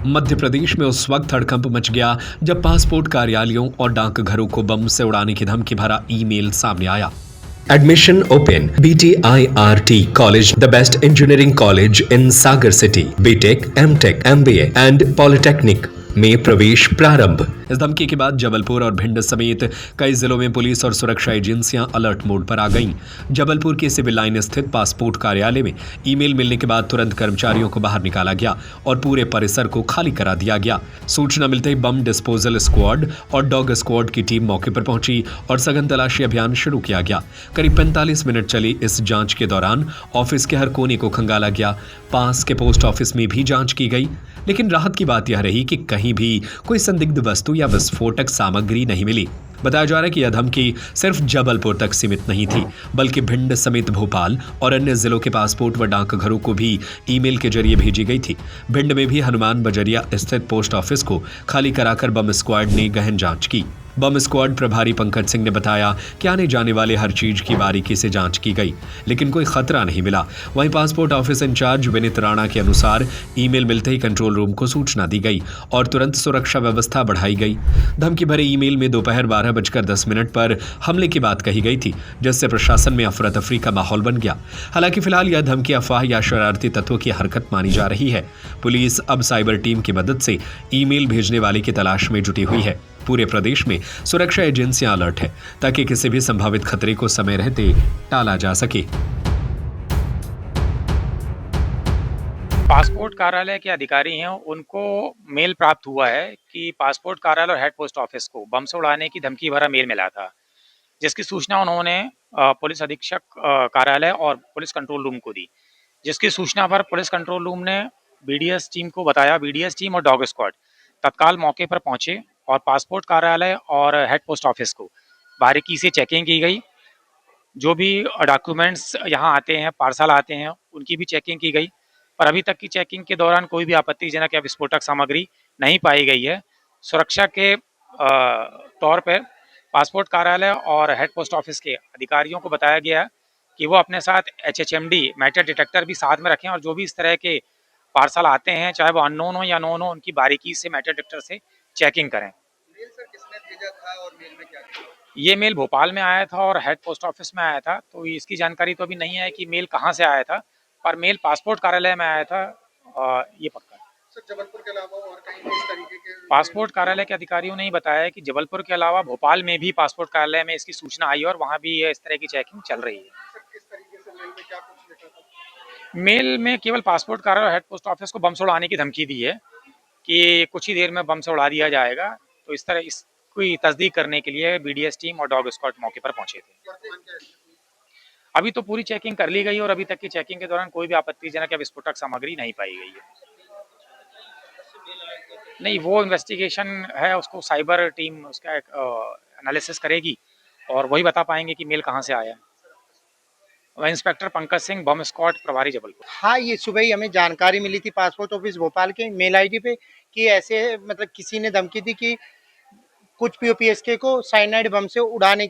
मध्य प्रदेश में उस वक्त हड़कंप मच गया जब पासपोर्ट कार्यालयों और डाकघरों को बम से उड़ाने की धमकी भरा ईमेल सामने आया। Admission open. BTIRT College, the best engineering college in Sagar City. BTech, MTech, MBA and Polytechnic में प्रवेश प्रारंभ। इस धमकी के बाद जबलपुर और भिंड समेत कई जिलों में पुलिस और सुरक्षा एजेंसियां अलर्ट मोड पर आ गईं। जबलपुर के सिविल लाइन स्थित पासपोर्ट कार्यालय में ईमेल मिलने के बाद तुरंत कर्मचारियों को बाहर निकाला गया और पूरे परिसर को खाली करा दिया गया। सूचना मिलते ही बम डिस्पोजल स्क्वाड और डॉग स्क्वाड की टीम मौके पर पहुंची और सघन तलाशी अभियान शुरू किया गया। करीब 45 मिनट चली इस जांच के दौरान ऑफिस के हर कोने को खंगाला गया। पास के पोस्ट ऑफिस में भी जांच की गई, लेकिन राहत की बात यह रही कि कहीं भी कोई संदिग्ध वस्तु या विस्फोटक सामग्री नहीं मिली। बताया जा रहा है कि यह धमकी सिर्फ जबलपुर तक सीमित नहीं थी, बल्कि भिंड समेत भोपाल और अन्य जिलों के पासपोर्ट व डाकघरों को भी ईमेल के जरिए भेजी गई थी। भिंड में भी हनुमान बजरिया स्थित पोस्ट ऑफिस को खाली कराकर बम स्क्वाड ने गहन जांच की। बम स्क्वाड प्रभारी पंकज सिंह ने बताया कि आने जाने वाले हर चीज की बारीकी से जांच की गई, लेकिन कोई खतरा नहीं मिला। वहीं passport office in charge Vineet Rana के अनुसार ईमेल मिलते ही कंट्रोल रूम को सूचना दी गई और तुरंत सुरक्षा व्यवस्था बढ़ाई गई। धमकी भरे ईमेल में दोपहर 12:10 पर हमले की बात कही गई थी, जिससे प्रशासन में अफरा तफरी का माहौल बन गया। हालांकि फिलहाल यह धमकी अफवाह या शरारती तत्वों की हरकत मानी जा रही है। पुलिस अब साइबर टीम की मदद से ईमेल भेजने वाले की तलाश में जुटी हुई है। पूरे प्रदेश में सुरक्षा एजेंसियां अलर्ट है ताकि किसी भी संभावित खतरे को समय रहते टाला जा सके। पासपोर्ट कार्यालय के अधिकारी हैं, उनको मेल प्राप्त हुआ है कि पासपोर्ट कार्यालय और हेड पोस्ट ऑफिस को बम से उड़ाने की धमकी भरा मेल मिला था, जिसकी सूचना उन्होंने पुलिस अधीक्षक कार्यालय और पुलिस कंट्रोल रूम को दी। जिसकी सूचना पर पुलिस कंट्रोल रूम ने बीडीएस टीम को बताया। बीडीएस टीम और डॉग स्क्वाड तत्काल मौके पर पहुंचे और पासपोर्ट कार्यालय और हेड पोस्ट ऑफिस को बारीकी से चेकिंग की गई। जो भी डॉक्यूमेंट्स यहाँ आते हैं, पार्सल आते हैं, उनकी भी चेकिंग की गई, पर अभी तक की चेकिंग के दौरान कोई भी आपत्तिजनक या विस्फोटक सामग्री नहीं पाई गई है। सुरक्षा के तौर पर पासपोर्ट कार्यालय और हेड पोस्ट ऑफिस के अधिकारियों को बताया गया कि वो अपने साथ HHMD मेटल डिटेक्टर भी साथ में रखें और जो भी इस तरह के पार्सल आते हैं, चाहे वो अननोन हो या नोन हो, उनकी बारीकी से मेटल डिटेक्टर से चेकिंग करें। मेल सर किसने भेजा था और मेल में क्या था? ये मेल भोपाल में आया था और हेड पोस्ट ऑफिस में आया था, तो इसकी जानकारी तो अभी नहीं है कि मेल कहाँ से आया था, पर मेल पासपोर्ट कार्यालय में आया था, ये पक्का है। सर जबलपुर के अलावा और कहीं भी इस तरीके के पासपोर्ट कार्यालय के अधिकारियों ने ही बताया कि जबलपुर के अलावा भोपाल में भी पासपोर्ट कार्यालय में इसकी सूचना आई और वहाँ भी इस तरह की चेकिंग चल रही है। सर किस तरीके से मेल में क्या कुछ लिखा था? मेल में केवल पासपोर्ट कार्यालय और हेड पोस्ट ऑफिस को बम से उड़ाने की धमकी दी है कि कुछ ही देर में बम से उड़ा दिया जाएगा। तो इस तरह इसकी तस्दीक करने के लिए बीडीएस टीम और डॉग स्क्वाड मौके पर पहुंचे थे। वर्तमान क्या स्थिति? अभी तो पूरी चेकिंग कर ली गई और अभी तक की चेकिंग के दौरान कोई भी आपत्तिजनक या विस्फोटक सामग्री नहीं पाई गई है। नहीं, वो इन्वेस्टिगेशन है, उसको साइबर टीम उसका एनालिसिस करेगी और वही बता पाएंगे कि मेल कहाँ से आया है। वह इंस्पेक्टर पंकज सिंह, बम स्क्वाड प्रभारी जबलपुर। हाँ, ये सुबह ही हमें जानकारी मिली थी पासपोर्ट ऑफिस भोपाल के मेल आईडी पे कि ऐसे मतलब किसी ने धमकी दी कि कुछ पीओपीएसके को साइनाइड बम से उड़ाने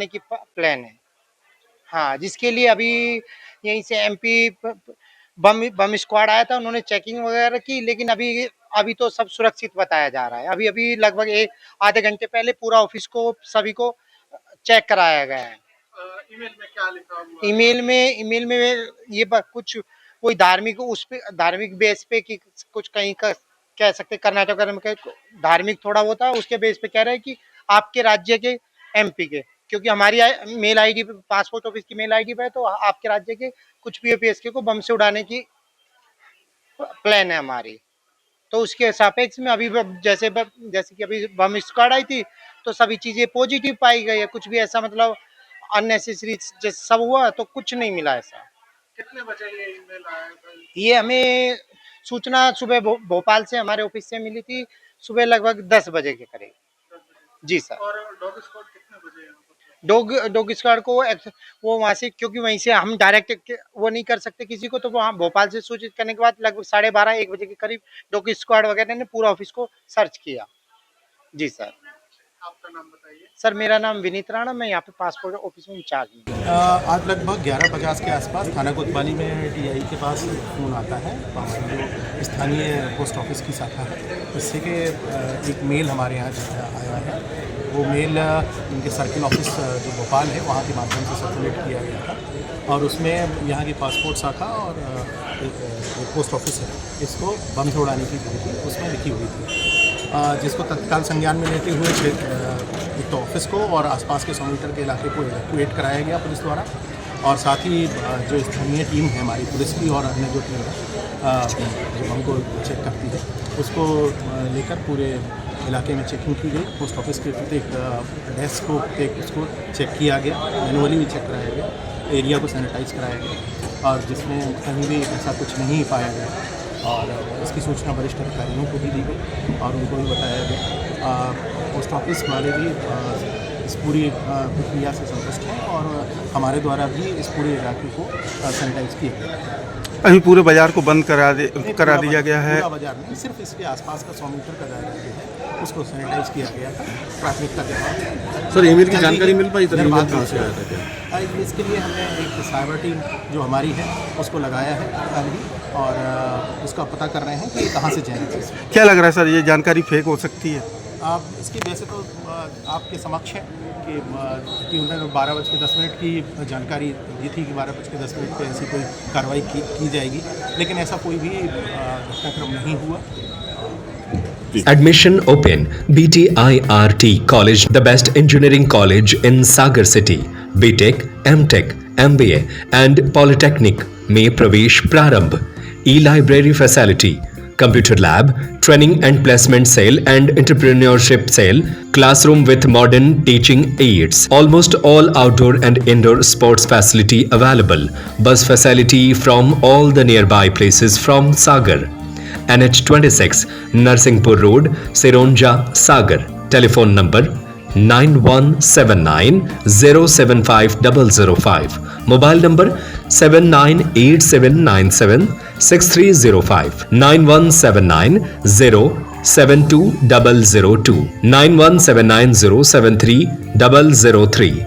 की प्लान है। हाँ, जिसके लिए अभी यहीं से एमपी बम बम स्क्वाड आया था, उन्होंने चेकिंग वगैरह की, लेकिन अभी अभी तो सब सुरक्षित बताया जा रहा है। अभी अभी लगभग एक आधे घंटे पहले पूरा ऑफिस को सभी को चेक कराया गया है। ईमेल में क्या लिखा हुआ? ईमेल में ये कुछ कोई धार्मिक उस पे धार्मिक बेस पे कि कुछ कहीं का कह सकते कर्नाटक में धार्मिक थोड़ा वो था, उसके बेस पे कह रहे हैं कि आपके राज्य के एमपी के, क्योंकि हमारी मेल आईडी पासपोर्ट ऑफिस की मेल आईडी पे है, तो आपके राज्य के कुछ पीओपीएसके को बम से उड़ाने की प्लान है हमारी। तो उसके सापेक्ष में अभी जैसे कि अभी बम स्क्वाड आई थी तो सभी चीजें पॉजिटिव पाई गई है। कुछ भी ऐसा मतलब अननेसेसरी जैसे सब हुआ तो कुछ नहीं मिला ऐसा। कितने बजे ये ईमेल आया था? ये हमें सूचना सुबह भोपाल से हमारे ऑफिस से मिली थी, सुबह लगभग 10 बजे के करीब। 10 बजे। जी सर। और डॉग स्क्वाड कितने बजे यहाँ पर? डॉग स्क्वाड को वो वहाँ से, क्योंकि वहीं से हम डायरेक्ट वो नहीं कर सकते किसी को, तो वो हम भोपाल से सूचित करने के बाद लगभग 12:30-1 बजे के करीब डॉग स्क्वाड वगैरह ने पूरा ऑफिस को सर्च किया। जी सर। आपका नाम बताइए। सर मेरा नाम विनीत राणा, मैं यहाँ पे पासपोर्ट ऑफिस में इंचार्ज हूँ। आज लगभग 11:50 के आसपास थाना कोतवाली में टीआई के पास फ़ोन आता है। हमारी जो स्थानीय पोस्ट ऑफिस की शाखा है उससे के एक मेल हमारे यहाँ आया है। वो मेल इनके सर्किल ऑफिस जो भोपाल है वहाँ के माध्यम से सर्कुलेट किया गया था और उसमें यहाँ की पासपोर्ट शाखा और एक पोस्ट ऑफिस है इसको बम से उड़ाने की धमकी उसमें लिखी हुई थी, जिसको तत्काल संज्ञान में लेते हुए एक तो ऑफिस को और आसपास के 100 मीटर के इलाके को इवैक्यूएट कराया गया पुलिस द्वारा और साथ ही जो स्थानीय टीम है हमारी पुलिस की और अन्य जो टीम है जो हमको चेक करती है उसको लेकर पूरे इलाके में चेकिंग की गई। पोस्ट ऑफिस के प्रत्येक डेस्क को प्रत्येक उसको चेक किया गया, मैनुअली भी चेक कराया गया, एरिया को सैनिटाइज कराया गया और जिसमें कहीं भी ऐसा कुछ नहीं पाया गया और इसकी सूचना वरिष्ठ अधिकारियों को भी दी गई और उनको भी बताया गया। पोस्ट ऑफिस वाले भी इस पूरी प्रक्रिया से संतुष्ट हैं और हमारे द्वारा भी इस पूरे इलाके को सैनिटाइज किया गया। अभी पूरे बाजार को बंद करा दिया गया है। पूरा बाजार नहीं, सिर्फ इसके आसपास का 100 मीटर का दायरा जो है उसको सैनिटाइज किया गया था प्राथमिकता के बाद। सर ईमेल की जानकारी मिल पाई तो ईमेल कहाँ से आया था क्या? इसके लिए हमने एक साइबर टीम जो हमारी है उसको लगाया है कल ही और उसका पता कर रहे हैं कि कहाँ से जाएंगे। क्या लग रहा है सर, ये जानकारी फेक हो सकती है? इसकी वैसे तो आपके समक्ष है कि उन्होंने 12:10 की जानकारी दी थी कि 12:10 पे ऐसी कोई कार्रवाई की जाएगी, लेकिन ऐसा कोई भी घटनाक्रम नहीं हुआ। Admission open. BTIRT College, the best engineering college in Sagar City. BTech, MTech, MBA and Polytechnic में प्रवेश प्रारंभ. E-library facility, computer lab, training and placement cell and entrepreneurship cell, classroom with modern teaching aids. Almost all outdoor and indoor sports facility available. Bus facility from all the nearby places from Sagar. NH26 Narsingpur Road, Sironja, Sagar. Telephone number 9179 075 005. Mobile number 798797 6305. 9179 072 002. 9179 073 003.